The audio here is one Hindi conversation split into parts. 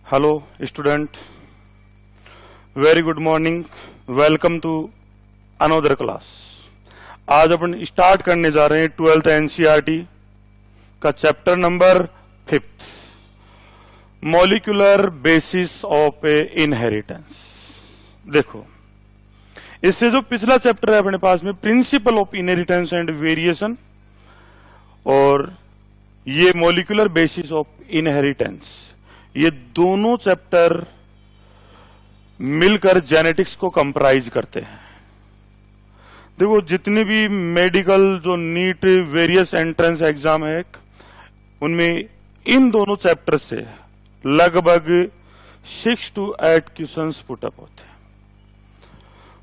Hello student, very good morning. Welcome to another class. आज अपन स्टार्ट करने जा रहे हैं 12th एनसीईआरटी का chapter number 5, molecular basis of inheritance. देखो, इससे जो पिछला चैप्टर है अपने पास में principle of inheritance and variation, और ये मॉलिक्यूलर बेसिस ऑफ इनहेरिटेंस, ये दोनों चैप्टर मिलकर जेनेटिक्स को कंप्राइज करते हैं। देखो, जितने भी मेडिकल जो नीट वेरियस एंट्रेंस एग्जाम है उनमें इन दोनों चैप्टर से लगभग 6 to 8 क्वेश्चंस पुटअप होते हैं।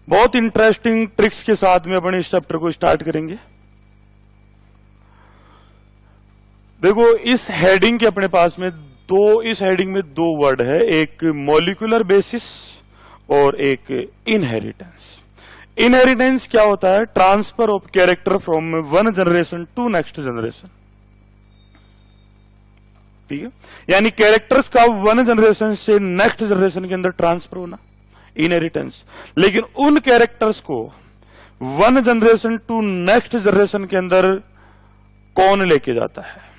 बहुत इंटरेस्टिंग ट्रिक्स के साथ में अपन इस चैप्टर को स्टार्ट करेंगे। देखो, इस हेडिंग के अपने पास में इस हेडिंग में दो वर्ड है, एक मॉलिक्यूलर बेसिस और एक इनहेरिटेंस। इनहेरिटेंस क्या होता है? Transfer of character from one generation to next generation. ठीक है, यानी कैरेक्टर्स का वन जनरेशन से नेक्स्ट जनरेशन के अंदर ट्रांसफर होना, इनहेरिटेंस। लेकिन उन कैरेक्टर्स को one generation to next generation के अंदर कौन लेके जाता है?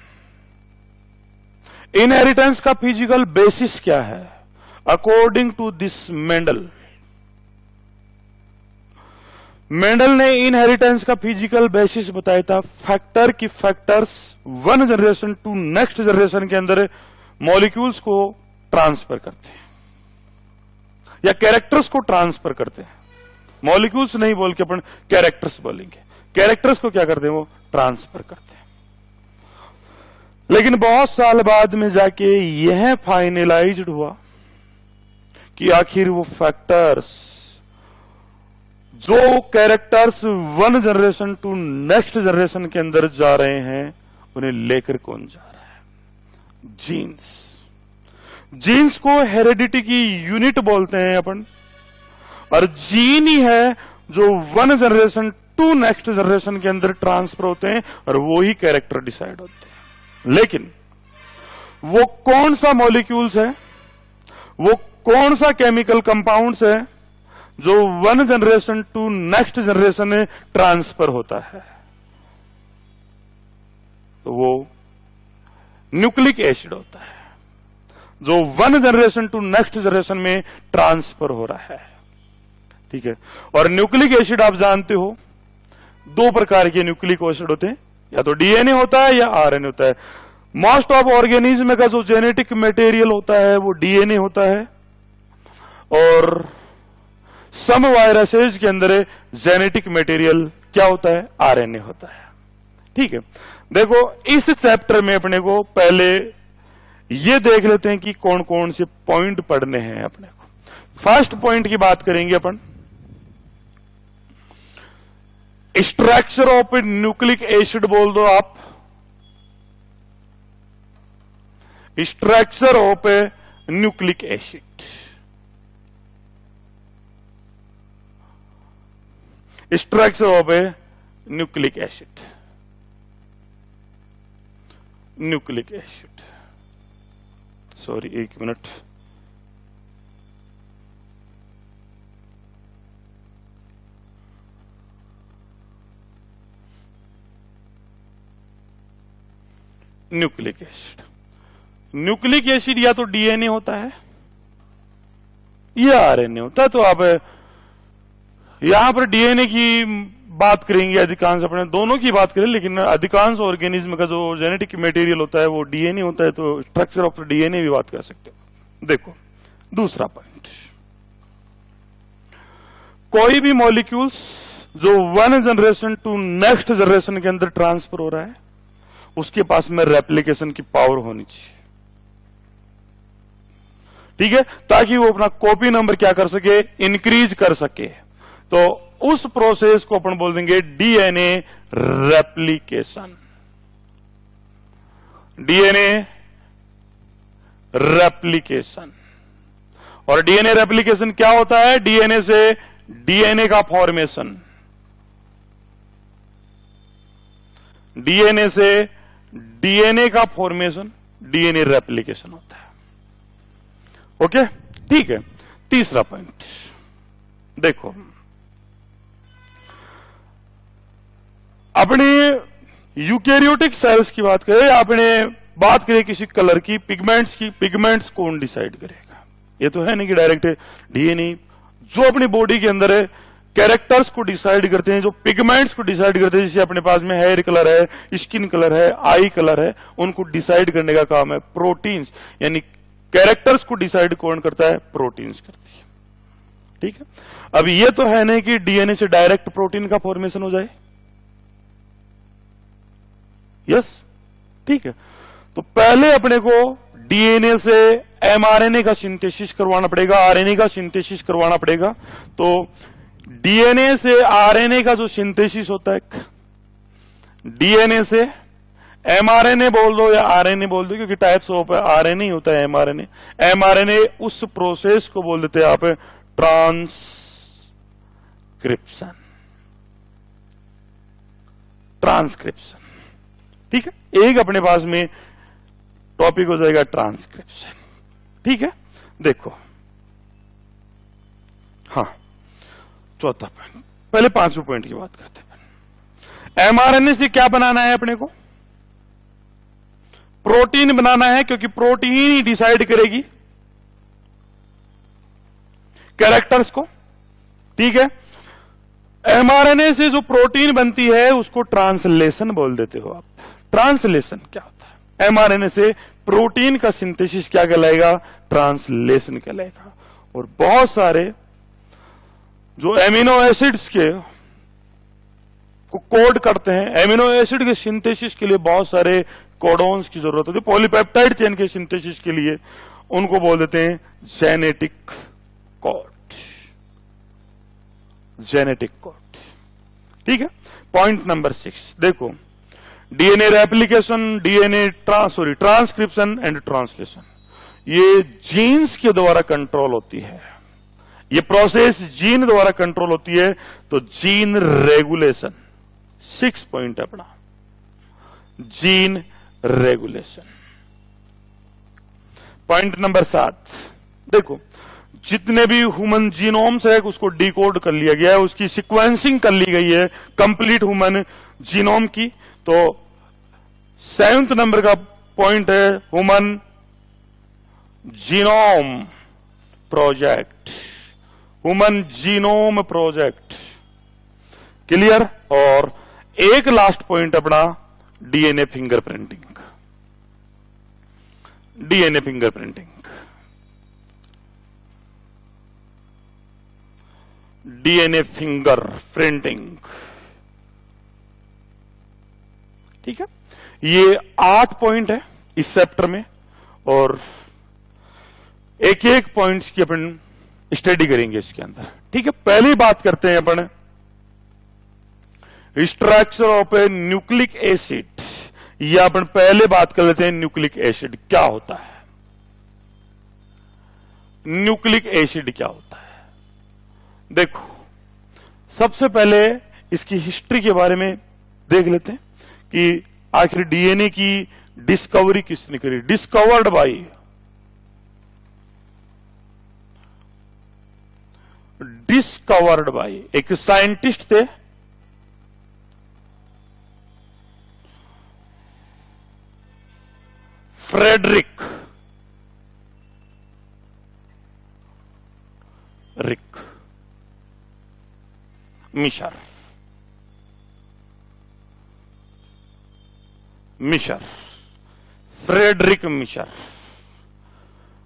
इनहेरिटेंस का फिजिकल बेसिस क्या है? अकॉर्डिंग टू दिस मेंडल ने इनहेरिटेंस का फिजिकल बेसिस बताया था फैक्टर की factors one generation to next generation के अंदर मॉलिक्यूल्स को ट्रांसफर करते हैं या कैरेक्टर्स को ट्रांसफर करते हैं। मॉलिक्यूल्स नहीं बोल के अपन कैरेक्टर्स बोलेंगे। कैरेक्टर्स को क्या करते हैं? वो ट्रांसफर करते हैं। लेकिन बहुत साल बाद में जाके यह फाइनलाइज्ड हुआ कि आखिर वो फैक्टर्स, जो characters one generation to next generation के अंदर जा रहे हैं, उन्हें लेकर कौन जा रहा है? जीन्स। जीन्स को हेरेडिटी की यूनिट बोलते हैं अपन, और जीन ही है जो one generation to next generation के अंदर ट्रांसफर होते हैं, और वो ही कैरेक्टर डिसाइड होते हैं। लेकिन वो कौन सा मॉलिक्यूल्स है, वो कौन सा केमिकल कंपाउंड्स है जो one generation to next generation में ट्रांसफर होता है? तो वो न्यूक्लिक एसिड होता है, जो one generation to next generation में ट्रांसफर हो रहा है। ठीक है, और न्यूक्लिक एसिड आप जानते हो, दो प्रकार के न्यूक्लिक एसिड होते हैं, या तो डीएनए होता है या आरएनए होता है। मोस्ट ऑफ ऑर्गेनिज्म का जो जेनेटिक मटेरियल होता है वो डीएनए होता है, और सम वायरसेज के अंदर जेनेटिक मटेरियल क्या होता है? आरएनए होता है। ठीक है, देखो, इस चैप्टर में अपने को पहले ये देख लेते हैं कि कौन कौन से पॉइंट पढ़ने हैं अपने को। फर्स्ट पॉइंट की बात करेंगे अपन, स्ट्रक्चर ऑफ न्यूक्लिक एसिड बोल दो आप। Structure of nucleic acid, structure of nucleic acid, nucleic acid, sorry एक minute, nucleic acid. Nucleic acid या तो डीएनए होता है या आरएनए होता है। तो आप यहां पर डीएनए की बात करेंगे, अधिकांश अपने दोनों की बात करें, लेकिन अधिकांश ऑर्गेनिज्म का जो जेनेटिक मटेरियल होता है वो डीएनए होता है, तो स्ट्रक्चर ऑफ डीएनए भी बात कर सकते हो। देखो, दूसरा पॉइंट, कोई भी मॉलिक्यूल्स जो one generation to next generation के अंदर ट्रांसफर हो रहा है, उसके पास में रेप्लिकेशन की पावर होनी चाहिए। ठीक है, ताकि वो अपना कॉपी नंबर क्या कर सके? इंक्रीज कर सके। तो उस प्रोसेस को अपन बोल देंगे डीएनए रेप्लिकेशन। DNA replication. और डीएनए रेप्लिकेशन क्या होता है? डीएनए से डीएनए का फॉर्मेशन, डीएनए से डीएनए का फॉर्मेशन, डीएनए रेप्लिकेशन होता है। ओके, ठीक है। तीसरा पॉइंट देखो, अपने यूकैरियोटिक सेल्स की बात करें, आपने बात करें किसी कलर की, पिगमेंट्स की, पिगमेंट्स कौन डिसाइड करेगा? ये तो है नहीं कि डायरेक्ट डीएनए जो अपनी बॉडी के अंदर है कैरेक्टर्स को डिसाइड करते हैं, जो पिगमेंट्स को डिसाइड करते हैं, जैसे अपने पास में हेयर कलर है, स्किन कलर है, आई कलर है, उनको डिसाइड करने का काम है प्रोटीन्स, यानी कैरेक्टर्स को डिसाइड कौन करता है? प्रोटीन्स करती है। ठीक है, अब ये तो है नहीं कि डीएनए से डायरेक्ट प्रोटीन का फॉर्मेशन हो जाए। यस, ठीक है। तो पहले अपने को डीएनए से एमआरएनए का सिंथेसिस करवाना पड़ेगा, आरएनए का सिंथेसिस करवाना पड़ेगा। तो डीएनए से आरएनए का जो सिंथेसिस होता है, डीएनए से एमआरएनए बोल दो या आरएनए बोल दो, क्योंकि टाइप्स ऑफ आरएनए होता है एमआरएनए। एमआरएनए उस प्रोसेस को बोल देते हैं आप ट्रांसक्रिप्शन। ट्रांसक्रिप्शन, ठीक है। एक अपने पास में टॉपिक हो जाएगा ट्रांसक्रिप्शन, ठीक है। देखो, हाँ, चौथा पॉइंट, पहले पांचवें पॉइंट की बात करते हैं। एमआरएनए से क्या बनाना है अपने को? प्रोटीन बनाना है, क्योंकि प्रोटीन ही डिसाइड करेगी कैरेक्टर्स को, ठीक है। एमआरएनए से जो प्रोटीन बनती है उसको ट्रांसलेशन बोल देते हो आप। ट्रांसलेशन क्या होता है? एमआरएनए से प्रोटीन का सिंथेसिस क्या कहलाएगा? ट्रांसलेशन कहलाएगा। और बहुत सारे जो एमिनो एसिड्स के को कोड करते हैं, एमिनो एसिड के सिंथेसिस के लिए बहुत सारे कोडॉन्स की जरूरत होती है। पॉलीपेप्टाइड चेन के सिंथेसिस के लिए उनको बोल देते हैं जेनेटिक कोड। जेनेटिक कोड, ठीक है। पॉइंट नंबर 6 देखो, DNA replication, DNA transcription and translation, ये जीन्स के द्वारा कंट्रोल होती है। ये प्रोसेस जीन द्वारा कंट्रोल होती है। तो जीन रेगुलेशन, 6 पॉइंट अपना, जीन रेगुलेशन। पॉइंट नंबर 7 देखो, जितने भी ह्यूमन जीनोम्स है उसको डिकोड कर लिया गया है, उसकी सीक्वेंसिंग कर ली गई है कंप्लीट ह्यूमन जीनोम की। तो 7th नंबर का पॉइंट है human genome project, human genome project, clear. और एक लास्ट पॉइंट अपना DNA fingerprinting, DNA fingerprinting, DNA finger printing, ठीक है। ये 8 पॉइंट है इस चैप्टर में, और एक एक पॉइंट्स की अपन स्टडी करेंगे इसके अंदर, ठीक है। पहली बात करते हैं अपन structure of a nucleic acid, या अपन पहले बात कर लेते हैं न्यूक्लिक एसिड क्या होता है। न्यूक्लिक एसिड क्या होता है? देखो, सबसे पहले इसकी हिस्ट्री के बारे में देख लेते हैं कि आखिर डीएनए की डिस्कवरी किसने करी। डिस्कवर्ड बाय एक साइंटिस्ट थे, फ्रेडरिक मिशर। फ्रेडरिक मिशर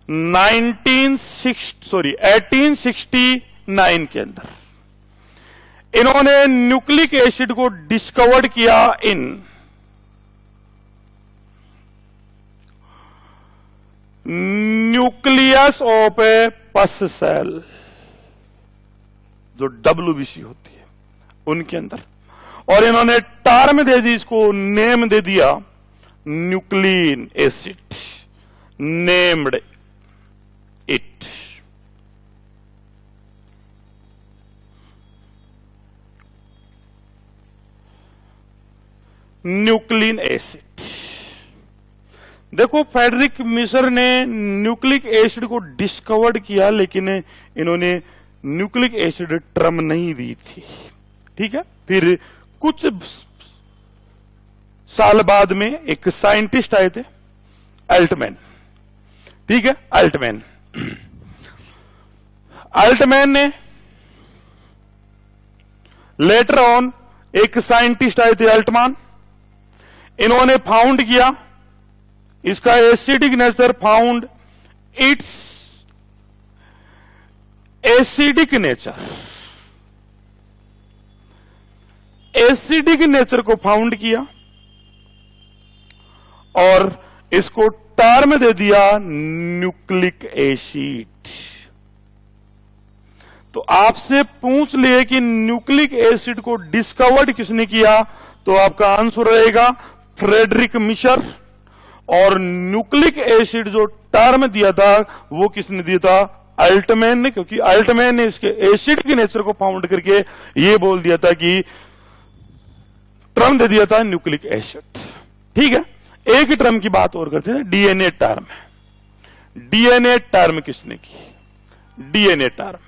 1869 के अंदर इन्होंने न्यूक्लिक एसिड को डिस्कवर्ड किया इन न्यूक्लियस ऑफ ए पस सेल, जो WBC होती है उनके अंदर। और इन्होंने टर्म दे दी, इसको नेम दे दिया nuclein acid, named it. Nuclein acid. देखो फ्रेडरिक मिशर ने न्यूक्लिक एसिड को डिस्कवर्ड किया, लेकिन इन्होंने न्यूक्लिक एसिड टर्म नहीं दी थी। ठीक है, फिर कुछ साल बाद में एक साइंटिस्ट आए थे, अल्टमैन। ठीक है, अल्टमैन ने लेटर ऑन, एक साइंटिस्ट आए थे अल्टमैन, इन्होंने फाउंड किया इसका acidic nature, found it's acidic nature, acidic nature को फाउंड किया और इसको टर्म दे दिया न्यूक्लिक एसिड। तो आपसे पूछ लिए कि न्यूक्लिक एसिड को डिस्कवर्ड किसने किया, तो आपका आंसर रहेगा फ्रेडरिक मिशर। और न्यूक्लिक एसिड जो टर्म दिया था वो किसने दिया था, अल्टमैन ने, क्योंकि अल्टमैन ने इसके एसिड के नेचर को फाउंड करके ये बोल दिया था कि टर्म दे दिया था न्यूक्लिक एसिड। ठीक है, एक ही टर्म की बात और करते हैं, डीएनए टर्म। डीएनए टर्म किसने की, डीएनए टर्म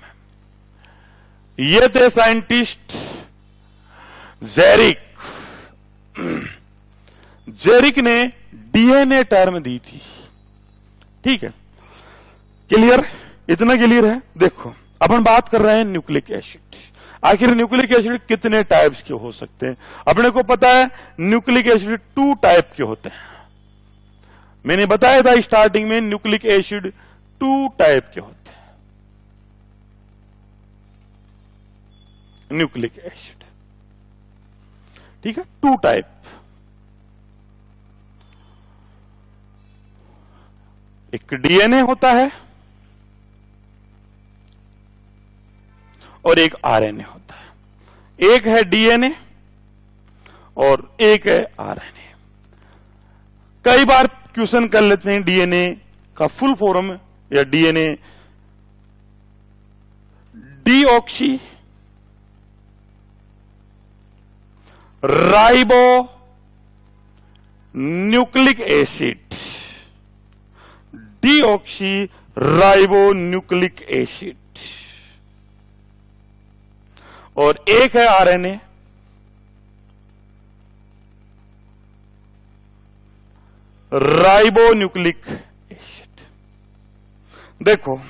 ये थे साइंटिस्ट जेरिक। जेरिक ने डीएनए टर्म दी थी। ठीक है, क्लियर, इतना क्लियर है। देखो अपन बात कर रहे हैं न्यूक्लिक एसिड। आखिर न्यूक्लिक एसिड कितने टाइप्स के हो सकते हैं? अपने को पता है न्यूक्लिक एसिड 2 टाइप के होते हैं। मैंने बताया था स्टार्टिंग में, न्यूक्लिक एसिड 2 टाइप के होते हैं। न्यूक्लिक एसिड, ठीक है, 2 टाइप। एक डीएनए होता है और एक आरएनए होता है। एक है डीएनए और एक है आरएनए। कई बार क्वेश्चन कर लेते हैं डीएनए का फुल फॉर्म या DNA deoxy ribo nucleic acid, deoxy ribo nucleic acid. और एक है आरएनए, राइबो न्यूक्लिक एसिड। देखो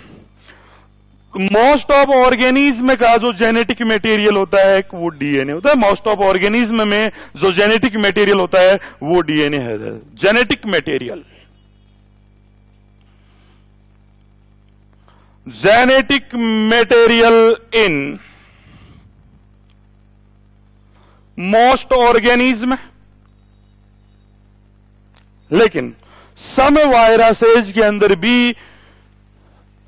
मोस्ट ऑफ ऑर्गेनिज्म का जो जेनेटिक मटेरियल होता है वो डीएनए होता है। मोस्ट ऑफ ऑर्गेनिज्म में जो जेनेटिक मटेरियल होता है वो डीएनए है। Genetic material, genetic material in most organism, लेकिन सम वायरसेज के अंदर भी,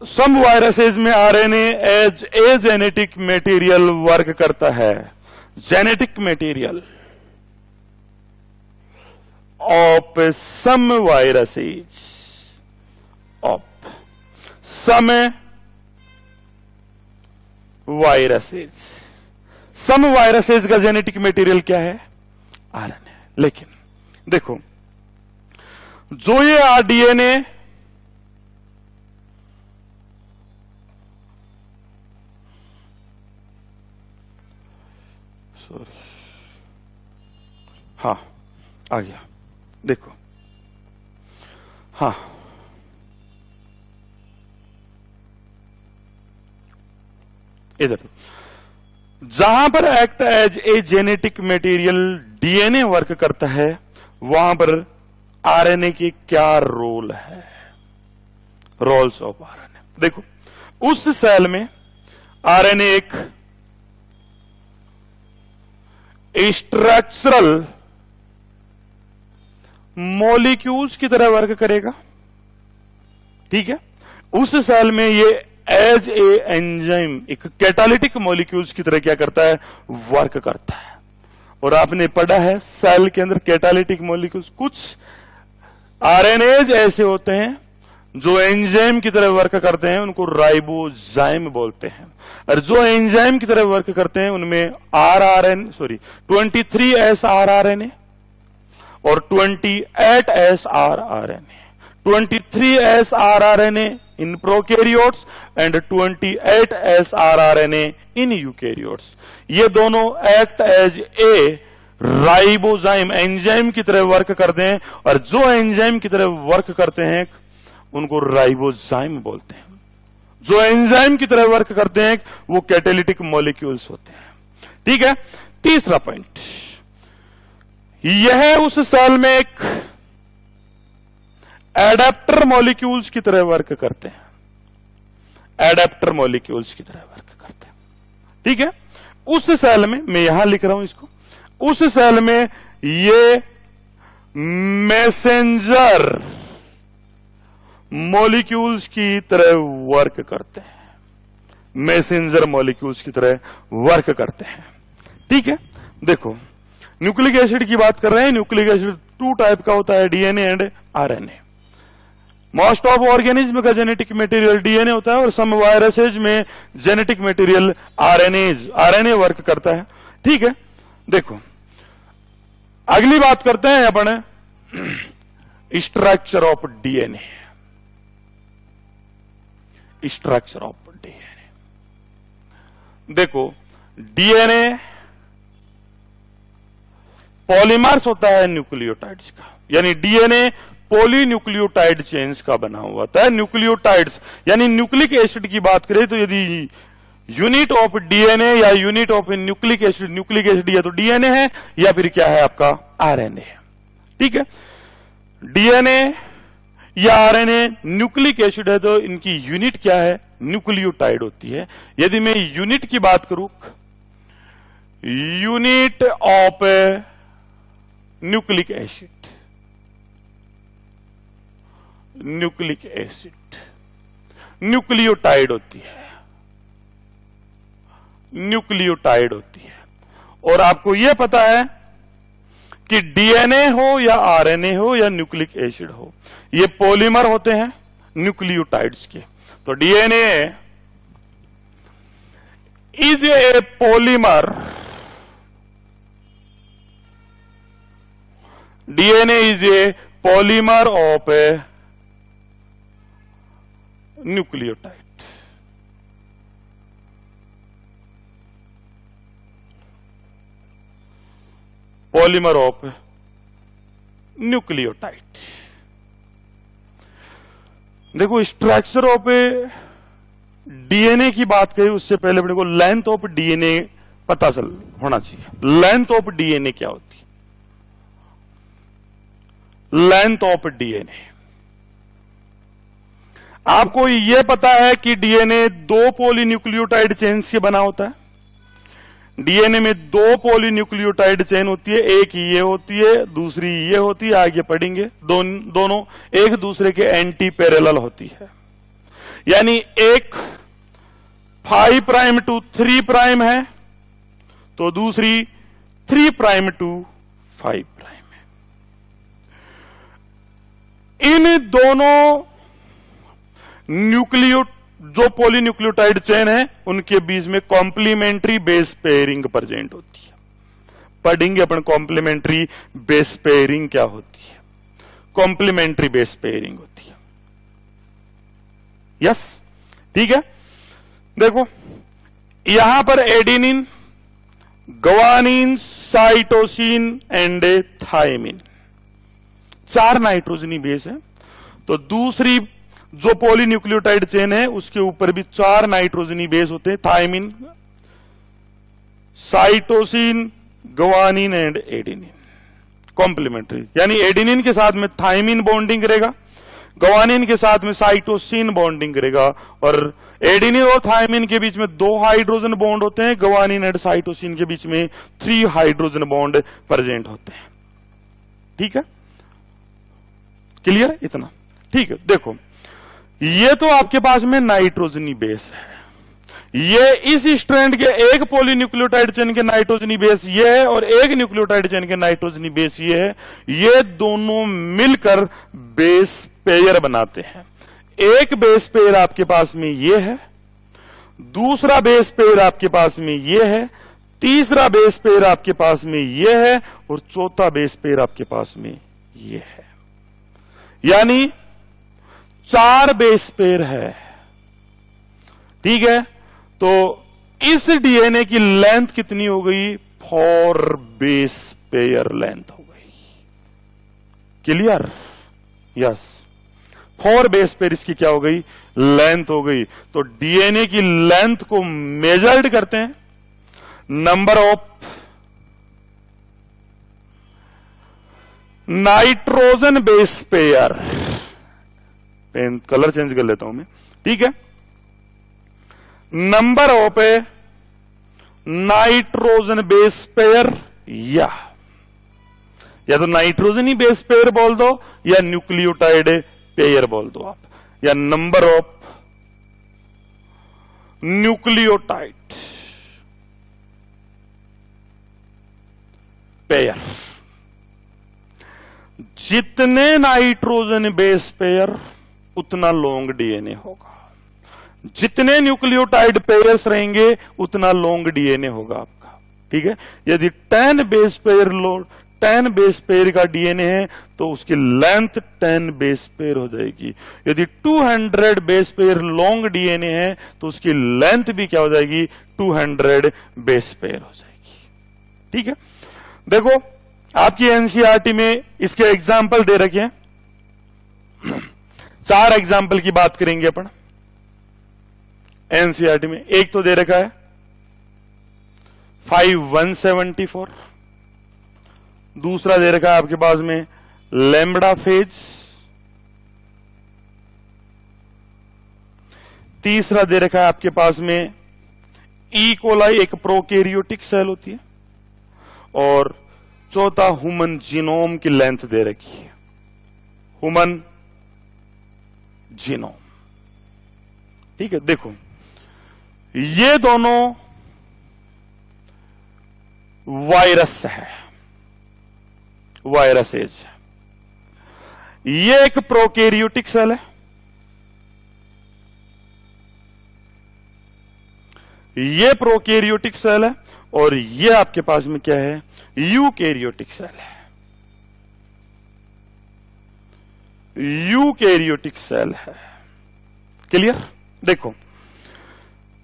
सम वायरसेज में RNA as a genetic material work करता है। Genetic material of some viruses, of some viruses. Some viruses का जेनेटिक मटेरियल क्या है, आरएनए। लेकिन देखो जो ये डीएनए हाँ आ गया, देखो हाँ इधर जहां पर act as a genetic material DNA work करता है, वहां पर आरएनए की क्या रोल है, रोल्स ऑफ आरएनए। देखो उस सेल में आरएनए एक स्ट्रक्चरल मॉलिक्यूल्स की तरह वर्क करेगा। ठीक है, उस सेल में ये एज ए एंजाइम, एक कैटालिटिक मॉलिक्यूल्स की तरह क्या करता है, वर्क करता है। और आपने पढ़ा है सेल के अंदर कैटालिटिक मॉलिक्यूल्स, कुछ आरएनएज ऐसे होते हैं जो एंजाइम की तरह वर्क करते हैं, उनको राइबोजाइम बोलते हैं। और जो एंजाइम की तरह वर्क करते हैं उनमें 23S आरआरएनए और 28s rRNA, 23s rRNA in prokaryotes and 28s rRNA in eukaryotes. ये दोनों act as a ribozyme, enzyme की तरह वर्क करते हैं, और जो एंजाइम की तरह वर्क करते हैं उनको राइबोजाइम बोलते हैं। जो एंजाइम की तरह वर्क करते हैं वो कैटालिटिक मॉलिक्यूल्स होते हैं। ठीक है। तीसरा पॉइंट, यह उस सेल में एक एडेप्टर मॉलिक्यूल्स की तरह वर्क करते हैं, एडेप्टर मॉलिक्यूल्स की तरह वर्क करते हैं। ठीक है। उस सेल में, मैं यहां लिख रहा हूं इसको, उस सेल में ये मैसेंजर मॉलिक्यूल्स की तरह वर्क करते हैं, मैसेंजर मॉलिक्यूल्स की तरह वर्क करते हैं। ठीक है। देखो, न्यूक्लिक एसिड की बात कर रहे हैं। न्यूक्लिक एसिड 2 टाइप का होता है, DNA and RNA. Most of organism का जेनेटिक मटेरियल डीएनए होता है और सम वायरसेज में जेनेटिक मटेरियल आरएनए वर्क करता है। ठीक है। देखो, अगली बात करते हैं अपन structure of DNA. Structure of DNA, देखो, डीएनए पॉलीमर्स होता है न्यूक्लियोटाइड्स का, यानी डीएनए पॉलीन्यूक्लियोटाइड चेन्स का बना हुआ होता है। न्यूक्लियोटाइड्स यानी न्यूक्लिक एसिड की बात करें तो यदि यूनिट ऑफ डीएनए या यूनिट ऑफ न्यूक्लिक एसिड या तो डीएनए है या फिर क्या है आपका आरएनए। ठीक है। डीएनए या आरएनए न्यूक्लिक एसिड है तो इनकी यूनिट क्या है, न्यूक्लियोटाइड होती है। यदि मैं यूनिट की बात करूं, unit of nucleic acid, nucleic acid nucleotide होती है, न्यूक्लियोटाइड होती है। और आपको यह पता है कि डीएनए हो या आरएनए हो या न्यूक्लिक एसिड हो, ये पॉलीमर होते हैं न्यूक्लियोटाइड्स के। तो DNA is a polymer, DNA is a polymer of A nucleotide. Polymer of nucleotide. देखो, स्ट्रक्चर ऑफ डीएनए की बात करें उससे पहले अपने को लेंथ ऑफ डीएनए पता चल होना चाहिए। लेंथ ऑफ डीएनए क्या होती है? लेंथ ऑफ डीएनए, आपको यह पता है कि डीएनए 2 पॉलीन्यूक्लियोटाइड चेन्स से बना होता है। डीएनए में 2 पॉलीन्यूक्लियोटाइड चेन होती है, एक ये होती है, दूसरी ये होती है, आगे पढ़ेंगे। दोनों एक दूसरे के एंटी पैरेलल होती है, यानी एक 5 प्राइम टू 3 प्राइम है तो दूसरी 3 प्राइम टू 5 प्राइम है। इन दोनों जो पॉलीन्यूक्लियोटाइड चेन है उनके बीच में कॉम्प्लीमेंट्री बेस पेयरिंग प्रेजेंट होती है। पढ़ेंगे अपन कॉम्प्लीमेंट्री बेस पेयरिंग क्या होती है। कॉम्प्लीमेंट्री बेस पेयरिंग होती है। यस, ठीक है। देखो, यहां पर adenine, guanine, cytosine and thymine 4 नाइट्रोजनी बेस है। तो दूसरी जो पॉलीन्यूक्लियोटाइड चेन है उसके ऊपर भी 4 नाइट्रोजनी बेस होते हैं, thymine, cytosine, guanine and adenine. Complementary, यानी एडेनिन के साथ में थायमिन बॉन्डिंग करेगा, ग्वानिन के साथ में साइटोसिन बॉन्डिंग करेगा, और एडेनिन और थायमिन के बीच में 2 हाइड्रोजन बॉन्ड होते हैं, ग्वानिन एंड साइटोसिन के बीच में 3 हाइड्रोजन बॉन्ड प्रेजेंट होते हैं। ठीक है, क्लियर इतना? ठीक है। देखो, ये तो आपके पास में नाइट्रोजनी बेस है। ये इस स्ट्रैंड के एक पॉलीन्यूक्लियोटाइड चेन के नाइट्रोजनी बेस ये है और एक न्यूक्लियोटाइड चेन के नाइट्रोजनी बेस ये है। ये दोनों मिलकर बेस पेयर बनाते हैं। एक बेस पेयर आपके पास में ये है, दूसरा बेस पेयर आपके पास में ये है, तीसरा बेस पेयर आपके पास में ये है और चौथा बेस पेयर आपके पास में ये है, यानी 4 बेस पेयर है। ठीक है, तो इस डीएनए की लेंथ कितनी हो गई? 4 बेस पेयर लेंथ हो गई। क्लियर? यस, 4 बेस पेयर इसकी क्या हो गई? लेंथ हो गई। तो डीएनए की लेंथ को मेजर्ड करते हैं number of nitrogen base pair. Pen colour change कर लेता हूं मैं। ठीक है, number of nitrogen base pair, या तो नाइट्रोजन ही बेस पेयर बोल दो या न्यूक्लियोटाइड पेयर बोल दो आप, या नंबर ऑफ न्यूक्लियोटाइड पेयर। जितने नाइट्रोजन बेस पेयर उतना लॉन्ग डीएनए होगा, जितने न्यूक्लियोटाइड पेयर्स रहेंगे उतना लॉन्ग डीएनए होगा आपका। ठीक है, यदि 10 बेस पेयर का डीएनए है तो उसकी लेंथ 10 बेस पेयर हो जाएगी। यदि 200 बेस पेयर लॉन्ग डीएनए है तो उसकी लेंथ भी क्या हो जाएगी? 200 बेस पेयर हो जाएगी। ठीक है, देखो आपकी एनसीईआरटी में इसके एग्जाम्पल दे रखे हैं। 4 एग्जाम्पल की बात करेंगे अपन एनसीईआरटी में। एक तो दे रखा है 5174, दूसरा दे रखा है आपके पास में लैम्बडा फेज, तीसरा दे रखा है आपके पास में ई कोलाई, एक प्रोकैरियोटिक सेल होती है, और चौथा ह्यूमन जीनोम की लेंथ दे रखी है, ह्यूमन जीनोम। ठीक है, देखो ये दोनों वायरस है, वायरसेज। ये एक प्रोकैरियोटिक सेल है, ये प्रोकैरियोटिक सेल है, और ये आपके पास में क्या है? यूकैरियोटिक सेल है, यूकैरियोटिक सेल है। क्लियर? देखो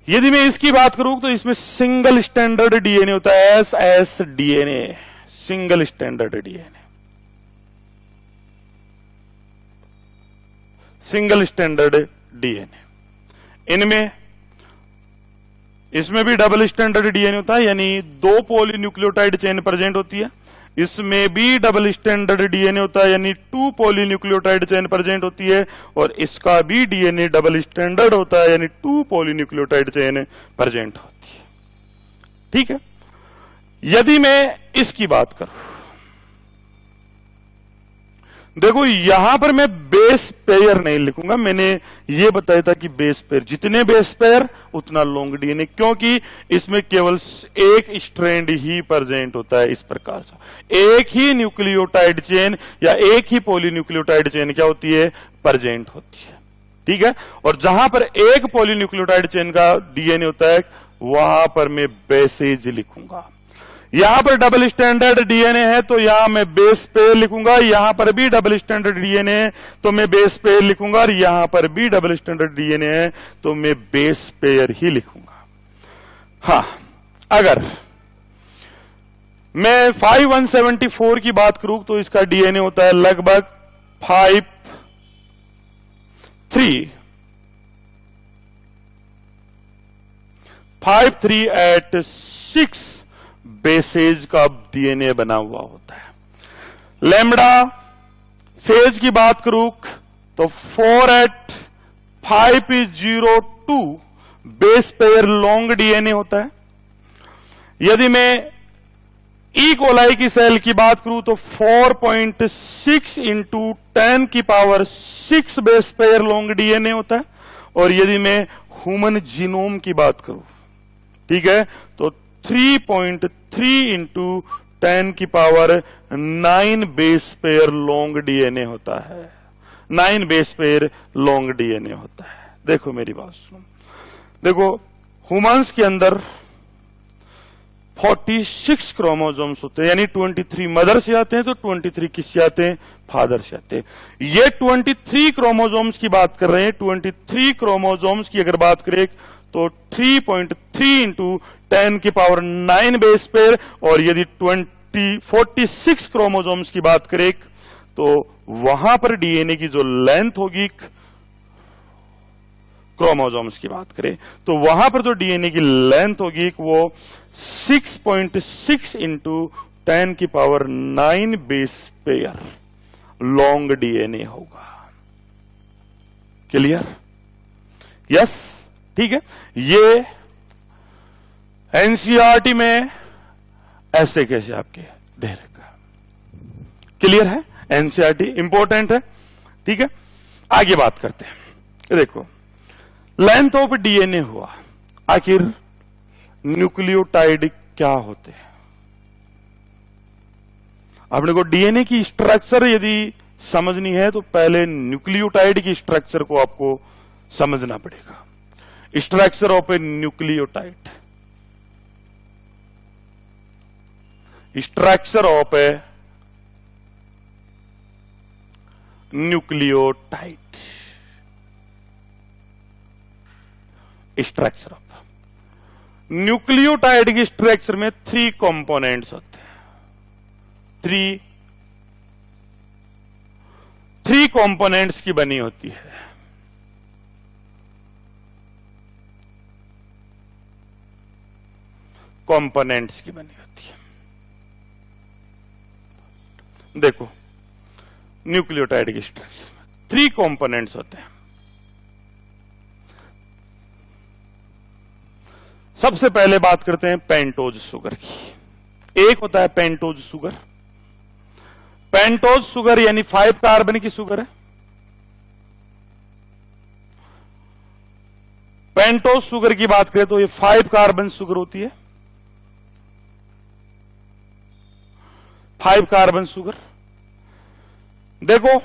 यदि मैं इसकी बात करूं तो इसमें सिंगल स्टैंडर्ड डीएनए होता है, S DNA, single standard DNA, single standard DNA. इनमें इसमें भी डबल स्टैंडर्ड डीएनए होता है, यानी 2 पॉलीन्यूक्लियोटाइड चेन प्रेजेंट होती है। इसमें भी डबल स्टैंडर्ड डीएनए होता है, यानी 2 पॉलीन्यूक्लियोटाइड चेन प्रेजेंट होती है, और इसका भी डीएनए डबल स्टैंडर्ड होता है, यानी 2 पॉलीन्यूक्लियोटाइड चेन प्रेजेंट होती है। ठीक है, यदि मैं इसकी बात करूं, देखो यहां पर मैं बेस पेयर नहीं लिखूंगा, मैंने ये बताया था कि बेस पेयर, जितने बेस पेयर उतना लॉन्ग डीएनए, क्योंकि इसमें केवल एक स्ट्रैंड ही प्रेजेंट होता है। इस प्रकार से एक ही न्यूक्लियोटाइड चेन या एक ही पॉलीन्यूक्लियोटाइड चेन क्या होती है? प्रेजेंट होती है। ठीक है, और जहां पर एक पॉलीन्यूक्लियोटाइड चेन का डीएनए होता है वहां पर मैं बेसेज लिखूंगा। यहां पर डबल स्टैंडर्ड डीएनए है तो यहां मैं बेस पेयर लिखूंगा, यहां पर भी डबल स्टैंडर्ड डीएनए है तो मैं बेस पेयर लिखूंगा, और यहां पर भी डबल स्टैंडर्ड डीएनए है तो मैं बेस पेयर ही लिखूंगा। हां, अगर मैं 5174 की बात करूं तो इसका डीएनए होता है लगभग 53 एट 6 बेसेज का डीएनए बना हुआ होता है। लैम्बडा फेज की बात करूं तो 4 eight 502 base pair long DNA होता है। यदि मैं ई कोलाई की सेल की बात करूं तो 4.6 इंटू 10 की power 6 base pair long DNA होता है। और यदि मैं ह्यूमन जीनोम की बात करूं, ठीक है, तो 3.3 इंटू 10 की power 9 base pair long DNA होता है, 9 बेस पेयर लॉन्ग डीएनए होता है। देखो मेरी बात सुनो, देखो ह्यूमंस के अंदर 46 क्रोमोसोम्स होते हैं, यानी 23 मदर से आते हैं तो 23 किससे आते हैं? फादर से आते हैं। ये 23 क्रोमोसोम्स की बात कर रहे हैं। 23 क्रोमोसोम्स की अगर बात करें तो 3.3 इंटू 10 की पावर 9 बेस पेयर, और यदि 46 क्रोमोसोम्स की बात करें तो वहां पर डीएनए की जो लेंथ होगी, क्रोमोसोम्स की बात करें तो वहां पर जो डीएनए की लेंथ होगी वो 6.6 इंटू 10 की power 9 base pair long DNA होगा। क्लियर? यस, ठीक है। ये एनसीईआरटी में ऐसे कैसे आपके दे रखा। क्लियर है? एनसीईआरटी इंपॉर्टेंट है, ठीक है। आगे बात करते हैं। देखो, लेंथ ऑफ डीएनए हुआ, आखिर न्यूक्लियोटाइड क्या होते हैं? अपने को डीएनए की स्ट्रक्चर यदि समझनी है तो पहले न्यूक्लियोटाइड की स्ट्रक्चर को आपको समझना पड़ेगा। Structure of A nucleotide, structure of A nucleotide, structure of nucleotide की स्ट्रक्चर में 3 कंपोनेंट्स होते हैं। 3 कंपोनेंट्स की बनी होती है। कंपोनेंट्स की बनी होती है। देखो, न्यूक्लियोटाइड की स्ट्रक्चर में 3 कंपोनेंट्स होते हैं। सबसे पहले बात करते हैं पेंटोज शुगर की। एक होता है पेंटोज शुगर। पेंटोज शुगर यानी 5 कार्बन की शुगर है। पेंटोज शुगर की बात करें तो ये 5 कार्बन शुगर होती है। 5 कार्बन शुगर। देखो,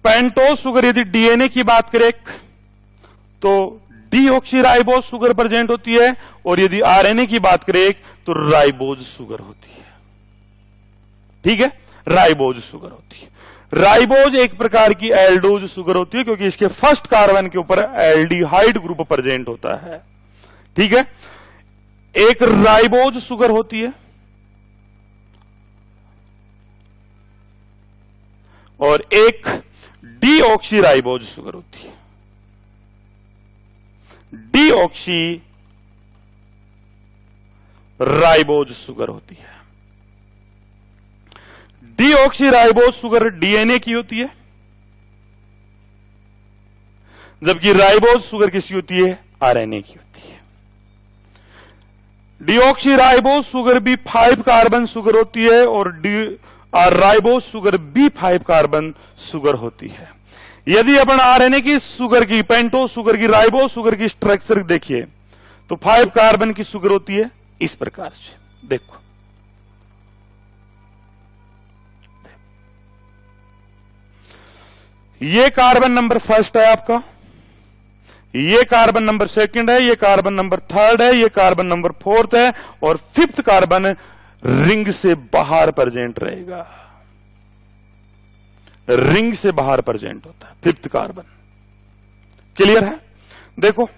पेंटोज शुगर यदि डीएनए की बात करें तो डीऑक्सीराइबोज शुगर प्रेजेंट होती है, और यदि आरएनए की बात करें तो राइबोज शुगर होती है। ठीक है, राइबोज शुगर होती है। राइबोज एक प्रकार की एल्डोज शुगर होती है, क्योंकि इसके फर्स्ट कार्बन के ऊपर एल्डिहाइड ग्रुप प्रेजेंट होता है। ठीक है, एक राइबोज शुगर होती है और एक डीऑक्सीराइबोज शुगर होती है। डीऑक्सी राइबोज शुगर होती है। डीऑक्सीराइबोज शुगर डीएनए की होती है, जबकि राइबोज शुगर किसकी होती है? आरएनए की होती है। डीऑक्सीराइबोज शुगर भी 5 कार्बन शुगर होती है और राइबोज शुगर भी 5 कार्बन शुगर होती है। यदि अपन आरएनए की शुगर की, पेंटोज शुगर की, राइबोज शुगर की स्ट्रक्चर देखिए तो 5 कार्बन की शुगर होती है इस प्रकार से। देखो, ये कार्बन नंबर फर्स्ट है आपका, ये कार्बन नंबर सेकंड है, ये कार्बन नंबर थर्ड है, ये कार्बन नंबर फोर्थ है, और 5th कार्बन रिंग से बाहर प्रेजेंट रहेगा। रिंग से बाहर प्रेजेंट होता है 5th कार्बन। क्लियर है? देखो,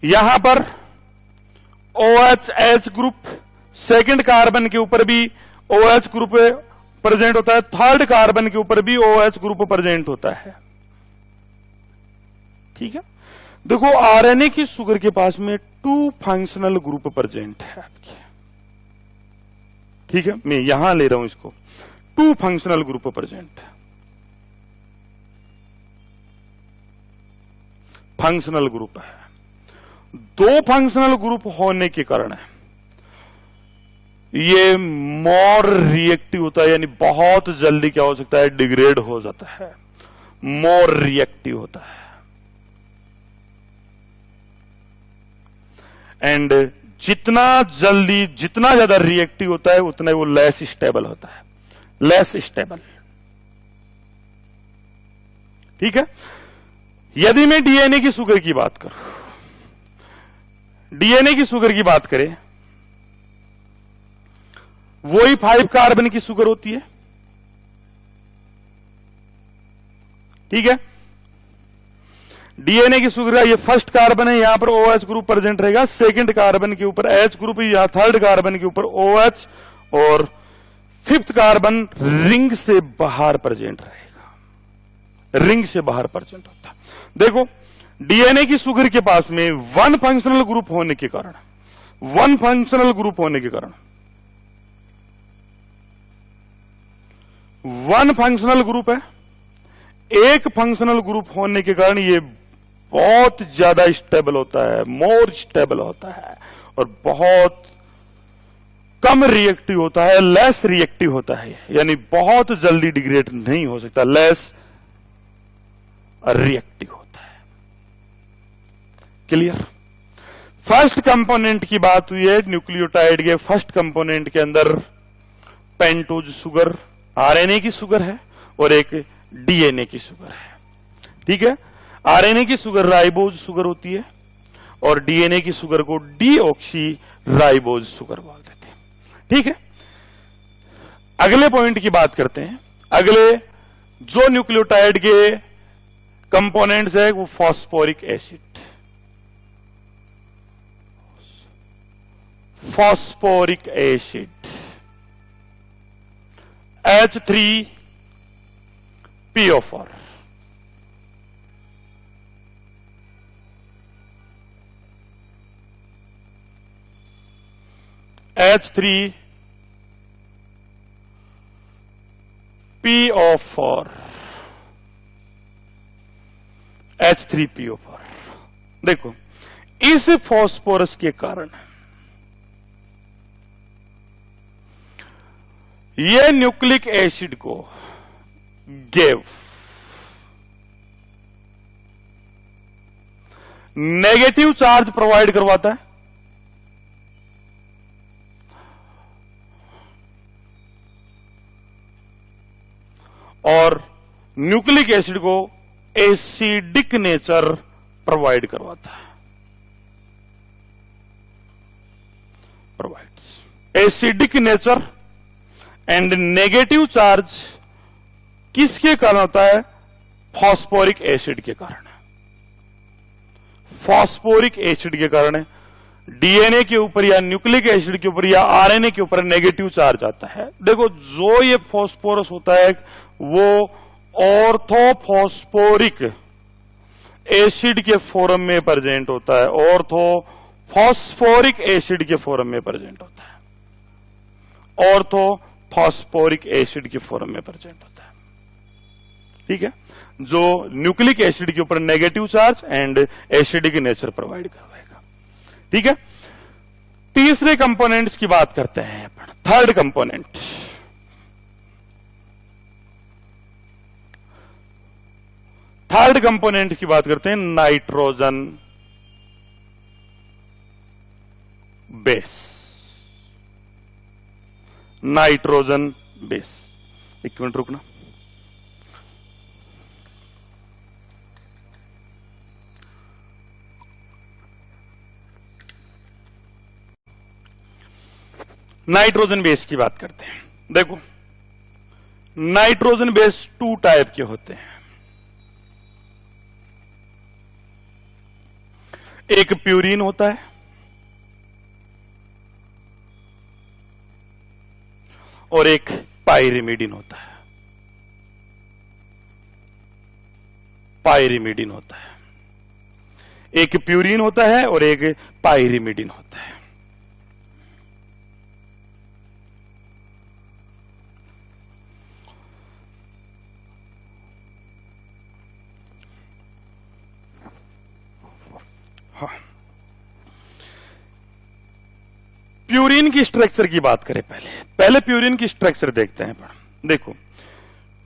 यहां पर OH ग्रुप, 2nd कार्बन के ऊपर भी OH ग्रुप प्रेजेंट होता है, 3rd कार्बन के ऊपर भी OH ग्रुप प्रेजेंट होता है। ठीक है, देखो, आरएनए की शुगर के पास में 2 फंक्शनल ग्रुप प्रेजेंट है आपके। ठीक है, मैं यहां ले रहा हूं इसको, 2 फंक्शनल ग्रुप प्रेजेंट है। फंक्शनल ग्रुप है, 2 फंक्शनल ग्रुप होने के कारण है ये मोर रिएक्टिव होता है, यानी बहुत जल्दी क्या हो सकता है? डिग्रेड हो जाता है, मोर रिएक्टिव होता है। एंड जितना जल्दी, जितना ज्यादा रिएक्टिव होता है उतना वो लेस स्टेबल होता है, लेस स्टेबल। ठीक है, यदि मैं डीएनए की शुगर की बात करूं, डीएनए की शुगर की बात करें, वही 5 कार्बन की शुगर होती है, ठीक है। डीएनए की शुगर का ये फर्स्ट कार्बन है, यहां पर OH ग्रुप प्रेजेंट रहेगा, सेकंड कार्बन के ऊपर H ग्रुप, या थर्ड कार्बन के ऊपर OH, और फिफ्थ कार्बन रिंग से बाहर प्रेजेंट रहेगा, रिंग से बाहर प्रेजेंट होता है। देखो डीएनए की शुगर के पास में वन फंक्शनल ग्रुप होने के कारण, वन फंक्शनल ग्रुप होने के कारण, वन फंक्शनल ग्रुप है, एक फंक्शनल ग्रुप होने के कारण ये बहुत ज्यादा स्टेबल होता है, मोर स्टेबल होता है, और बहुत कम रिएक्टिव होता है, लेस रिएक्टिव होता है, यानी बहुत जल्दी डिग्रेड नहीं हो सकता, लेस रिएक्टिव होता है। क्लियर? फर्स्ट कंपोनेंट की बात हुई है, न्यूक्लियोटाइड के फर्स्ट कंपोनेंट के अंदर पेंटोज शुगर, आरएनए की शुगर है, और एक डीएनए की शुगर है, ठीक है। आरएनए की शुगर राइबोज शुगर होती है, और डीएनए की शुगर को डीऑक्सी राइबोज शुगर बोल देते हैं, ठीक है। अगले पॉइंट की बात करते हैं। अगले जो न्यूक्लियोटाइड के कंपोनेंट्स है वो phosphoric acid, phosphoric acid H3PO4, H3PO4, H3PO4। देखो इस फॉस्फोरस के कारण ये न्यूक्लिक एसिड को गेव नेगेटिव चार्ज प्रोवाइड करवाता है, और न्यूक्लिक एसिड को एसिडिक नेचर प्रोवाइड करवाता है, provides acidic nature and negative charge. किसके कारण होता है? फॉस्फोरिक एसिड के कारण, फॉस्फोरिक एसिड के कारण डीएनए के ऊपर या न्यूक्लिक एसिड के ऊपर या आरएनए के ऊपर नेगेटिव चार्ज आता है। देखो जो ये फॉस्फोरस होता है वो ऑर्थोफॉस्फोरिक एसिड के फॉर्म में प्रेजेंट होता है, ऑर्थोफॉस्फोरिक एसिड के फॉर्म में प्रेजेंट होता है, ऑर्थोफॉस्फोरिक एसिड के फॉर्म में प्रेजेंट होता है, ठीक है, जो न्यूक्लिक एसिड के ऊपर negative charge and acidic nature provide करवाएगा, ठीक है। तीसरे कंपोनेंट्स की बात करते हैं अपन, थर्ड कंपोनेंट, थर्ड कंपोनेंट की बात करते हैं, नाइट्रोजन बेस, नाइट्रोजन बेस। एक मिनट रुकना। नाइट्रोजन बेस की बात करते हैं। देखो नाइट्रोजन बेस 2 टाइप के होते हैं, एक प्यूरीन होता है और एक पाइरिमिडीन होता है, पाइरिमिडीन होता है, एक प्यूरीन होता है और एक पाइरिमिडीन होता है। हाँ। प्यूरीन की स्ट्रक्चर की बात करें, पहले प्यूरीन की स्ट्रक्चर देखते हैं। देखो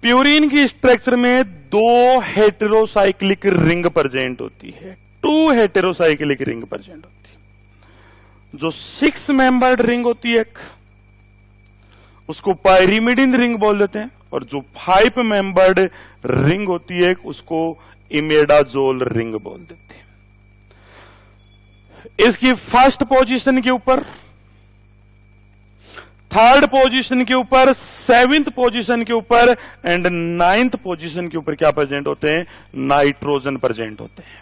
प्यूरीन की स्ट्रक्चर में 2 हेटेरोसाइक्लिक रिंग प्रेजेंट होती है, 2 हेटेरोसाइक्लिक रिंग प्रेजेंट होती है। जो 6 मेंबर्ड रिंग होती है उसको पाइरिमिडीन रिंग बोल देते हैं, और जो 5 मेंबर्ड रिंग होती है उसको इमेडाजोल रिंग बोल देते हैं। इसकी फर्स्ट पोजीशन के ऊपर, थर्ड पोजीशन के ऊपर, सेवेंथ पोजीशन के ऊपर एंड नाइन्थ पोजीशन के ऊपर क्या प्रेजेंट होते हैं? नाइट्रोजन प्रेजेंट होते हैं।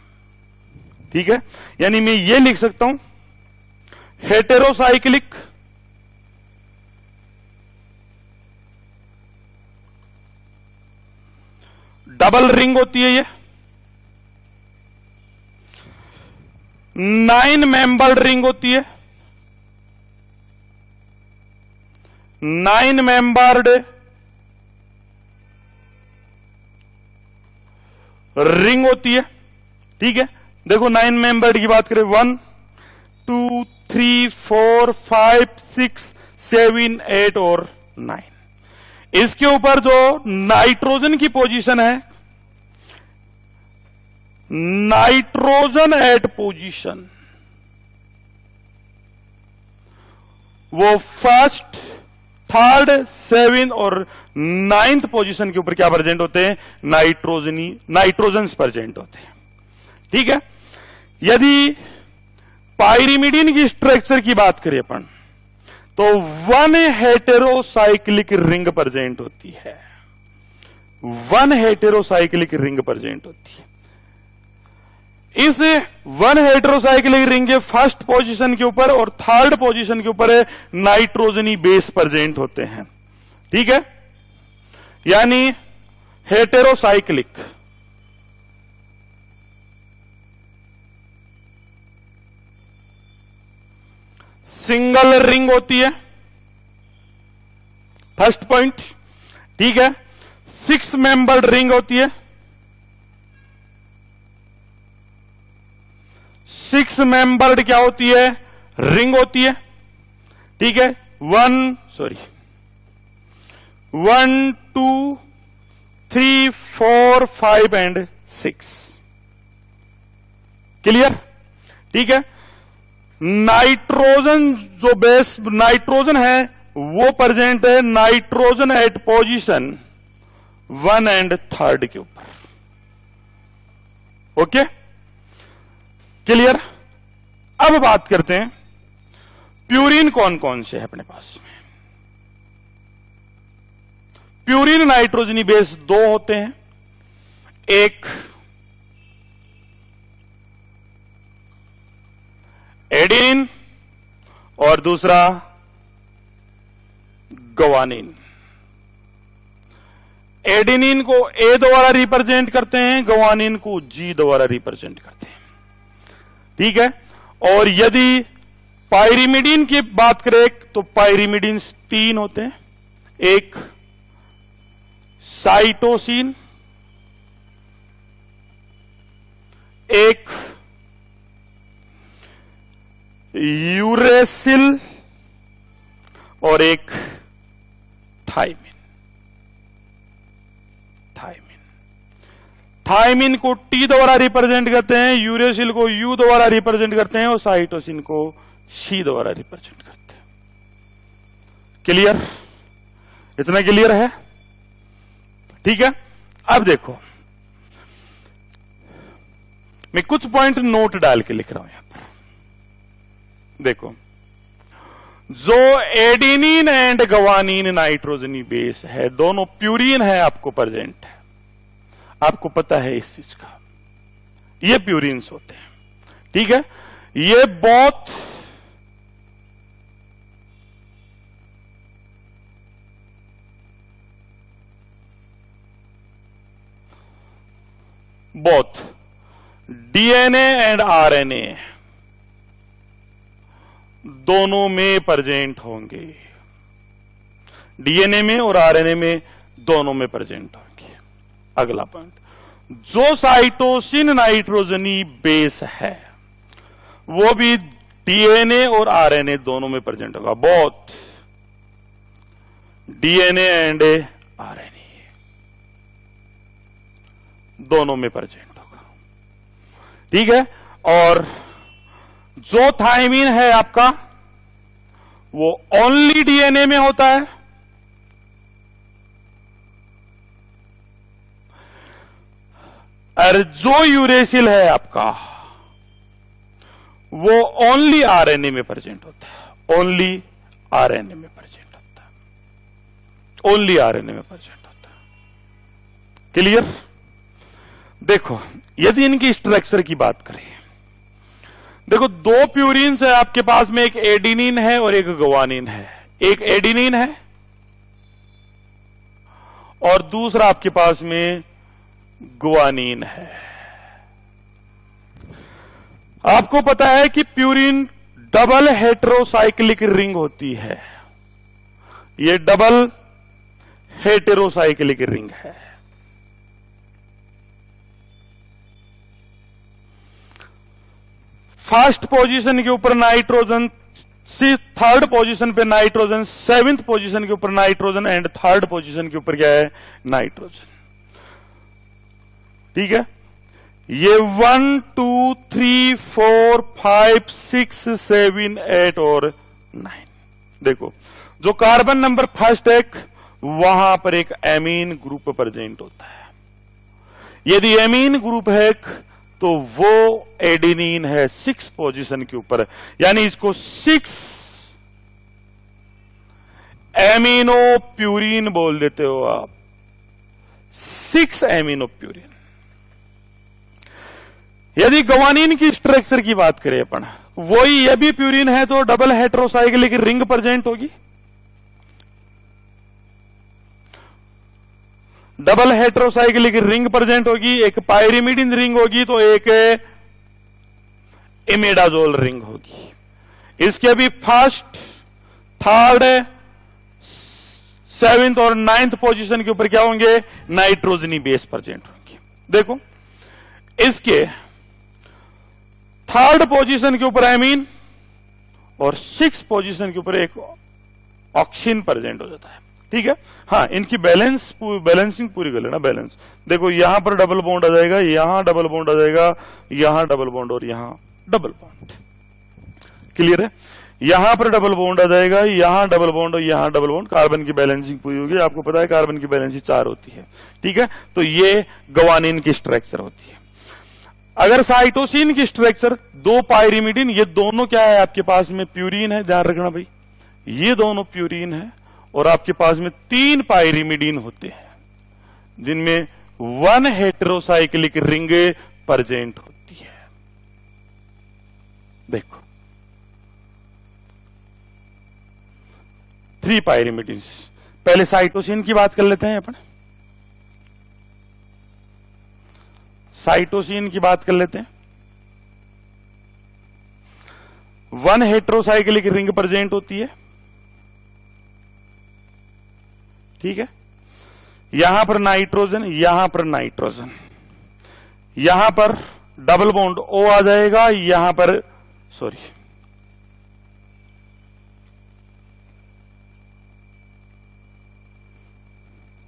ठीक है, यानी मैं ये लिख सकता हूं हेटेरोसाइक्लिक डबल रिंग होती है ये, 9 मेंबर्ड रिंग होती है, 9 मेंबर्ड रिंग होती है। ठीक है, देखो 9 मेंबर्ड की बात करें, 1 2 3 4 5 6 7 8 और 9। इसके ऊपर जो नाइट्रोजन की पोजीशन है, नाइट्रोजन एट पोजीशन, वो फर्स्ट, थर्ड, 7 और 9th पोजीशन के ऊपर क्या प्रेजेंट होते हैं? नाइट्रोजन प्रेजेंट होते हैं। ठीक है, यदि पाइरिमिडीन की स्ट्रक्चर की बात करें अपन, तो 1 हेटेरोसाइक्लिक रिंग प्रेजेंट होती है, 1 हेटेरोसाइक्लिक रिंग प्रेजेंट होती है। इस 1 हेटेरोसाइक्लिक रिंग के फर्स्ट पोजीशन के ऊपर और थर्ड पोजीशन के ऊपर नाइट्रोजनी बेस प्रेजेंट होते हैं। ठीक है, यानी हेटेरोसाइक्लिक सिंगल रिंग होती है, फर्स्ट पॉइंट। ठीक है, 6 मेंबर्ड रिंग होती है, 6 मेंबर्ड क्या होती है? रिंग होती है। ठीक है, 1 2 3 4 5 एंड 6। क्लियर? ठीक है, नाइट्रोजन जो बेस नाइट्रोजन है वो प्रेजेंट है नाइट्रोजन एट पोजीशन 1 एंड 3 के ऊपर। Okay, clear? अब बात करते हैं प्यूरिन कौन कौन से है अपने पास में। प्यूरिन नाइट्रोजनी बेस 2 होते हैं, एक एडेनिन और दूसरा ग्वानिन। एडेनिन को ए द्वारा रिप्रेजेंट करते हैं, ग्वानिन को जी द्वारा रिप्रेजेंट करते हैं। ठीक है, और यदि पाइरिमिडीन की बात करें तो पाइरिमिडीन 3 होते हैं, एक साइटोसिन, एक यूरेसिल और एक थाइमिन। थाइमिन को टी द्वारा रिप्रेजेंट करते हैं, यूरेसिल को यू द्वारा रिप्रेजेंट करते हैं और साइटोसिन को सी द्वारा रिप्रेजेंट करते हैं। क्लियर? इतना क्लियर है? ठीक है, अब देखो मैं कुछ पॉइंट नोट डाल के लिख रहा हूं यहां पर। देखो, जो एडेनिन एंड ग्वानिन नाइट्रोजनी बेस है, दोनों प्यूरिन है, आपको प्रेजेंट है, आपको पता है इस चीज का, ये प्यूरिन्स होते हैं। ठीक है, ये बहुत डीएनए एंड आरएनए दोनों में प्रेजेंट होंगे, डीएनए में और आरएनए में दोनों में प्रेजेंट होंगे। अगला पॉइंट, जो साइटोसिन नाइट्रोजनी बेस है वो भी डीएनए और आरएनए दोनों में प्रेजेंट होगा, बोथ डीएनए एंड आरएनए दोनों में प्रेजेंट होगा। ठीक है, और जो थाइमिन है आपका वो ओनली डीएनए में होता है, और जो यूरेसिल है आपका वो ओनली आरएनए में प्रेजेंट होता है, ओनली आरएनए में प्रेजेंट होता है, ओनली आरएनए में प्रेजेंट होता है। क्लियर? देखो यदि इनकी स्ट्रक्चर की बात करें, देखो दो प्यूरिन्स है आपके पास में, एक एडिनिन है और एक ग्वानिन है। एक एडिनिन है और दूसरा आपके पास में ग्वानिन है। आपको पता है कि प्यूरिन डबल हेटेरोसाइक्लिक रिंग होती है, ये डबल हेटेरोसाइक्लिक रिंग है। फर्स्ट पोजीशन के ऊपर नाइट्रोजन, थर्ड पोजीशन पे नाइट्रोजन, सेवेंथ पोजीशन के ऊपर नाइट्रोजन एंड थर्ड पोजीशन के ऊपर क्या है? नाइट्रोजन। ठीक है, ये 1 2 3 4 5 6 7 8 और 9। देखो जो कार्बन नंबर फर्स्ट एक, वहां पर एक एमीन ग्रुप प्रेजेंट होता है। यदि एमीन ग्रुप है तो वो एडिनिन है 6 पोजीशन के ऊपर, यानी इसको 6 एमिनो प्यूरिन बोल देते हो आप, 6 एमिनो प्यूरिन। यदि ग्वानिन की स्ट्रक्चर की बात करें अपन, वही ये भी प्यूरिन है तो डबल हेटेरोसाइक्लिक रिंग प्रेजेंट होगी, डबल हेटेरोसाइक्लिक रिंग प्रेजेंट होगी, एक पायरिमिडिन रिंग होगी तो एक इमिडाजोल रिंग होगी। इसके भी फर्स्ट, थर्ड, सेवेंथ और नाइन्थ पोजीशन के ऊपर क्या होंगे? नाइट्रोजनी बेस प्रेजेंट होंगे। देखो इसके थर्ड पोजीशन के ऊपर एमीन और 6 पोजीशन के ऊपर एक ऑक्सीन प्रेजेंट हो जाता है। ठीक है, हाँ इनकी बैलेंसिंग पूरी कर लेना, बैलेंस। देखो यहां पर डबल बॉन्ड आ जाएगा, यहां डबल बॉन्ड आ जाएगा, यहां डबल बॉन्ड और यहां डबल बॉन्ड। क्लियर है? यहां पर डबल बॉन्ड आ जाएगा, यहां डबल बॉन्ड और यहां डबल बॉन्ड। कार्बन की बैलेंसिंग पूरी होगी। आपको पता है कार्बन की बैलेंसिंग 4 होती है। ठीक है, तो ये ग्वानिन की स्ट्रक्चर होती है। अगर साइटोसिन की स्ट्रक्चर, 2 पायरिमिडिन, ये दोनों क्या है आपके पास में? प्यूरिन है। ध्यान रखना भाई, ये दोनों प्यूरिन है और आपके पास में 3 पायरिमिडिन होते हैं जिनमें 1 हेटेरोसाइक्लिक रिंग प्रेजेंट होती है। देखो 3 पायरिमिडिन। पहले साइटोसिन की बात कर लेते हैं अपन, साइटोसिन की बात कर लेते हैं। 1 हेटेरोसाइक्लिक रिंग प्रेजेंट होती है। ठीक है, यहां पर नाइट्रोजन, यहां पर नाइट्रोजन, यहां पर डबल बॉन्ड O आ जाएगा, यहां पर सॉरी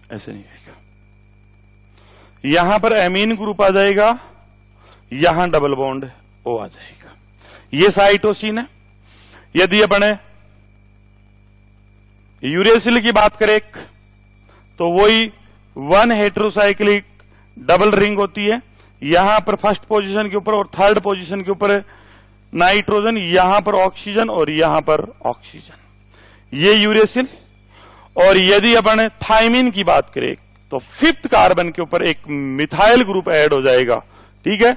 ऐसे नहीं आएगा, यहां पर एमीन ग्रुप आ जाएगा, यहां डबल बॉन्ड O आ जाएगा। ये साइटोसिन है। यदि अपन यूरेसिल की बात करें तो वही 1 हेटेरोसाइक्लिक डबल रिंग होती है। यहां पर फर्स्ट पोजीशन के ऊपर और थर्ड पोजीशन के ऊपर नाइट्रोजन, यहां पर ऑक्सीजन और यहां पर ऑक्सीजन, ये यूरेसिल। और यदि अपन थाइमिन की बात करें तो 5th कार्बन के ऊपर एक मिथाइल ग्रुप ऐड हो जाएगा। ठीक है,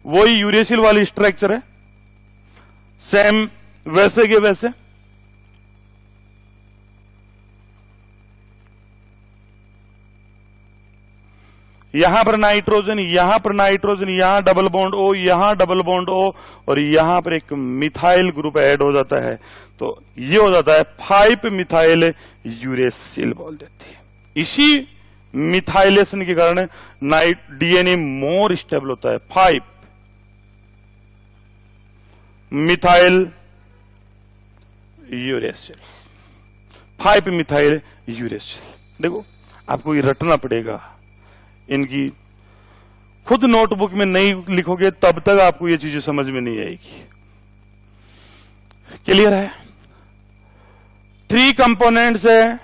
वही यूरेसिल वाली स्ट्रक्चर है, सेम वैसे के वैसे। यहां पर नाइट्रोजन, यहां पर नाइट्रोजन, यहां डबल बॉन्ड O, यहां डबल बॉन्ड O और यहां पर एक मिथाइल ग्रुप ऐड हो जाता है, तो ये हो जाता है 5 मिथाइल यूरेसिल बोल देते हैं। इसी मिथाइलेशन के कारण डीएनए मोर स्टेबल होता है। 5 मिथाइल यूरेसिल, 5 मिथाइल यूरेसिल। देखो आपको ये रटना पड़ेगा, इनकी खुद नोटबुक में नहीं लिखोगे तब तक आपको ये चीजें समझ में नहीं आएगी। क्लियर है? 3 कंपोनेंट्स है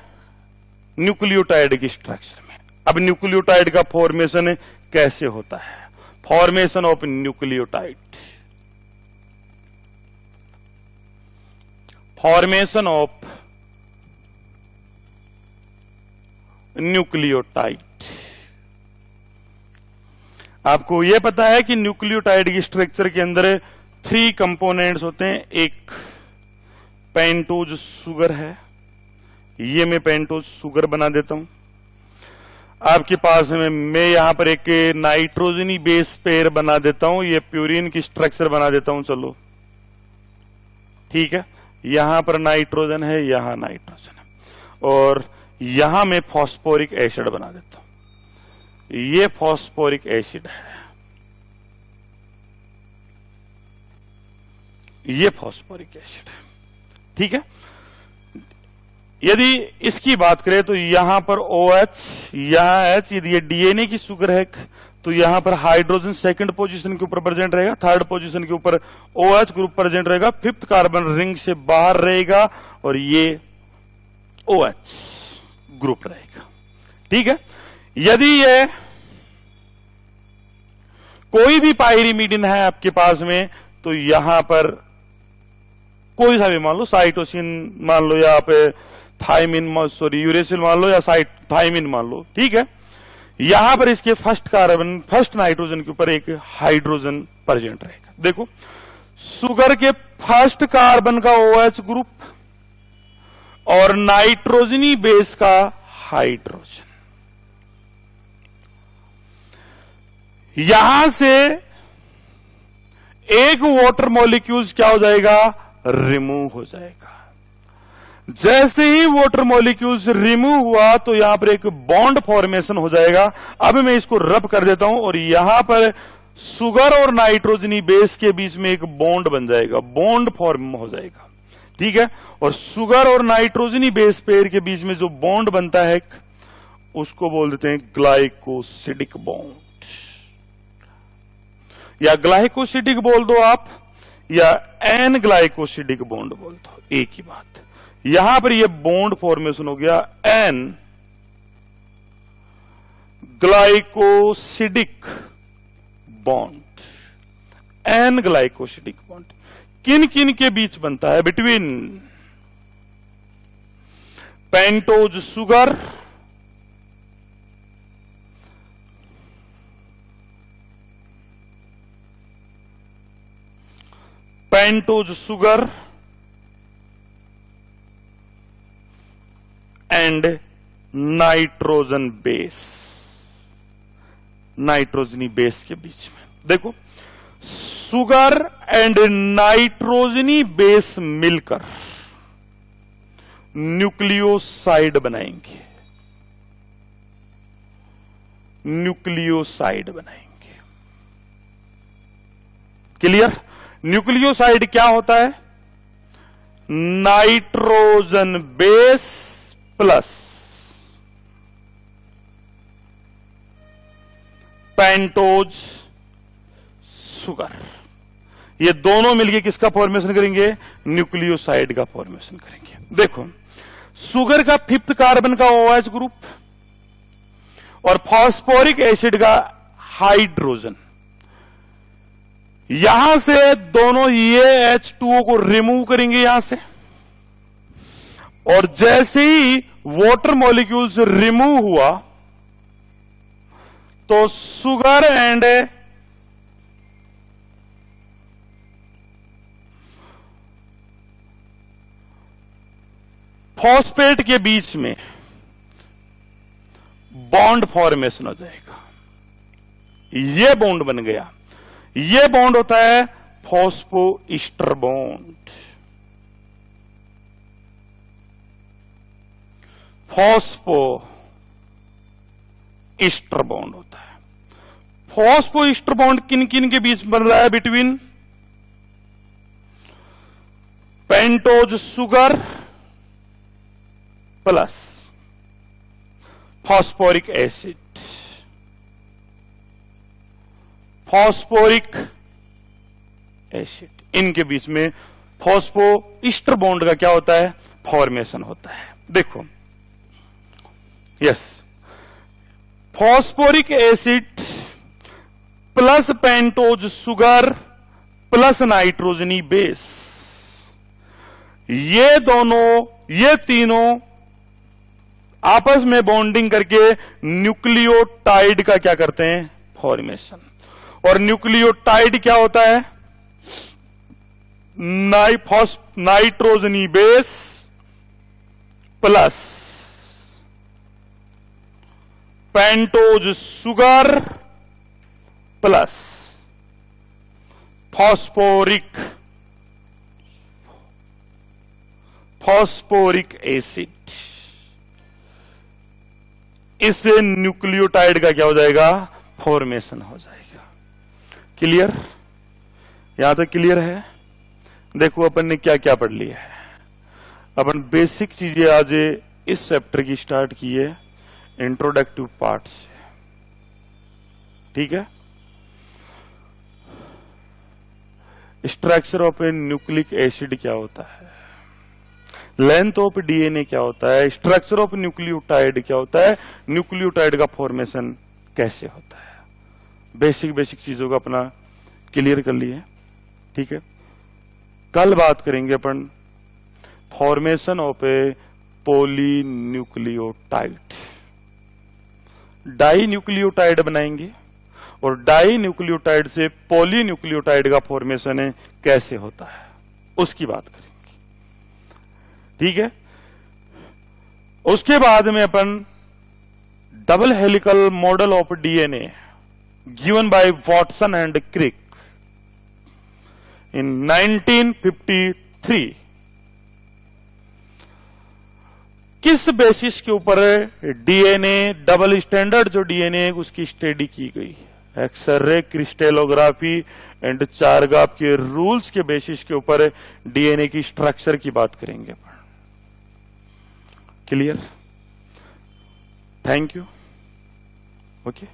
न्यूक्लियोटाइड की स्ट्रक्चर में। अब न्यूक्लियोटाइड का फॉर्मेशन कैसे होता है? Formation of nucleotide, formation of nucleotide. आपको यह पता है कि न्यूक्लियोटाइड की स्ट्रक्चर के अंदर 3 कंपोनेंट्स होते हैं। एक पेंटोज शुगर है, ये मैं पेंटोज शुगर बना देता हूं। आपके पास में मैं यहां पर एक नाइट्रोजनी बेस पेयर बना देता हूं, ये प्यूरिन की स्ट्रक्चर बना देता हूं। चलो ठीक है, यहां पर नाइट्रोजन है, यहां नाइट्रोजन है, और यहां मैं फॉस्फोरिक एसिड बना देता हूं। ये फॉस्फोरिक एसिड है, ये फॉस्फोरिक एसिड है। ठीक है, यदि इसकी बात करें तो यहां पर OH, यहां H, यदि ये डीएनए की शुगर है तो यहां पर हाइड्रोजन सेकंड पोजीशन के ऊपर प्रेजेंट रहेगा, थर्ड पोजीशन के ऊपर OH ग्रुप प्रेजेंट रहेगा, फिफ्थ कार्बन रिंग से बाहर रहेगा और ये OH ग्रुप रहेगा। ठीक है, यदि ये कोई भी पाइरीमीडिन है आपके पास में तो यहां पर कोई सा भी मान लो, साइटोसिन मान लो, या आप थाइमिन सॉरी यूरेसिल मान लो, या थाइमिन मान लो। ठीक है, यहां पर इसके फर्स्ट कार्बन, फर्स्ट नाइट्रोजन के ऊपर एक हाइड्रोजन प्रेजेंट रहेगा। देखो, शुगर के फर्स्ट कार्बन का OH ग्रुप और नाइट्रोजनी बेस का हाइड्रोजन, यहां से एक वाटर मॉलिक्यूल्स क्या हो जाएगा, रिमूव हो जाएगा। जैसे ही वाटर मॉलिक्यूल्स रिमूव हुआ तो यहां पर एक बॉन्ड फॉर्मेशन हो जाएगा। अब मैं इसको रब कर देता हूं और यहां पर शुगर और नाइट्रोजनी बेस के बीच में एक बॉन्ड बन जाएगा, बॉन्ड फॉर्म हो जाएगा। ठीक है, और शुगर और नाइट्रोजनी बेस पेयर के बीच में जो बॉन्ड बनता है उसको बोल देते हैं ग्लाइकोसिडिक बॉन्ड, या ग्लाइकोसिडिक बोल दो आप, या एन ग्लाइकोसिडिक बॉन्ड बोल दो, एक ही बात। यहां पर यह बॉन्ड फॉर्मेशन हो गया N glycosidic bond, N glycosidic bond किन किन के बीच बनता है, between pentose sugar, pentose sugar and nitrogen base, नाइट्रोजनी बेस के बीच में। देखो, शुगर एंड नाइट्रोजनी बेस मिलकर न्यूक्लियोसाइड बनाएंगे, न्यूक्लियोसाइड बनाएंगे। क्लियर? न्यूक्लियोसाइड क्या होता है, nitrogen base plus pentose sugar, ये दोनों मिलके किसका फॉर्मेशन करेंगे, न्यूक्लियोसाइड का फॉर्मेशन करेंगे। देखो, शुगर का फिफ्थ कार्बन का OH ग्रुप और फॉस्फोरिक एसिड का हाइड्रोजन, यहां से दोनों ये H2O को रिमूव करेंगे यहां से, और जैसे ही वाटर मॉलिक्यूल्स रिमूव हुआ तो शुगर एंड फॉस्फेट के बीच में बॉन्ड फॉर्मेशन हो जाएगा। यह बॉन्ड बन गया, यह बॉन्ड होता है फॉस्फोईस्टर बॉन्ड, फॉस्फोईस्टर बॉन्ड होता है। फॉस्फोईस्टर बॉन्ड किन किन के बीच बन रहा है, between pentose sugar plus phosphoric acid, phosphoric acid, इनके बीच में फॉस्फोईस्टर बॉन्ड का क्या होता है, फॉर्मेशन होता है। देखो, yes, phosphoric acid plus pentose sugar plus नाइट्रोजनी बेस, ये तीनों आपस में बॉन्डिंग करके न्यूक्लियोटाइड का क्या करते हैं, फॉर्मेशन। और न्यूक्लियोटाइड क्या होता है, नाइट्रोजनी base plus pentose sugar plus phosphoric acid. इससे न्यूक्लियोटाइड का क्या हो जाएगा, फॉर्मेशन हो जाएगा। क्लियर, यहां तक क्लियर है। देखो अपन ने क्या क्या पढ़ लिया है। अपन बेसिक चीजें आज इस चैप्टर की स्टार्ट की है इंट्रोडक्टिव पार्ट से, ठीक है। Structure of a nucleic acid क्या होता है, लेंथ ऑफ डीएनए क्या होता है, स्ट्रक्चर ऑफ न्यूक्लियोटाइड क्या होता है, न्यूक्लियोटाइड का फॉर्मेशन कैसे होता है, बेसिक चीजों का अपना क्लियर कर लिए, ठीक है। कल बात करेंगे अपन formation of a polynucleotide, di nucleotide बनाएंगे और डाई न्यूक्लियोटाइड से पॉलीन्यूक्लियोटाइड का फॉर्मेशन है कैसे होता है, उसकी बात करेंगे, ठीक है। उसके बाद में अपन double helical model of DNA given by Watson and Crick in 1953, किस बेसिस के ऊपर डीएनए डबल स्टैंडर्ड जो डीएनए उसकी स्टडी की गई, एक्सरे क्रिस्टलोग्राफी एंड चारगाफ के रूल्स के बेसिस के ऊपर डीएनए की स्ट्रक्चर की बात करेंगे अपन। Clear, thank you, okay.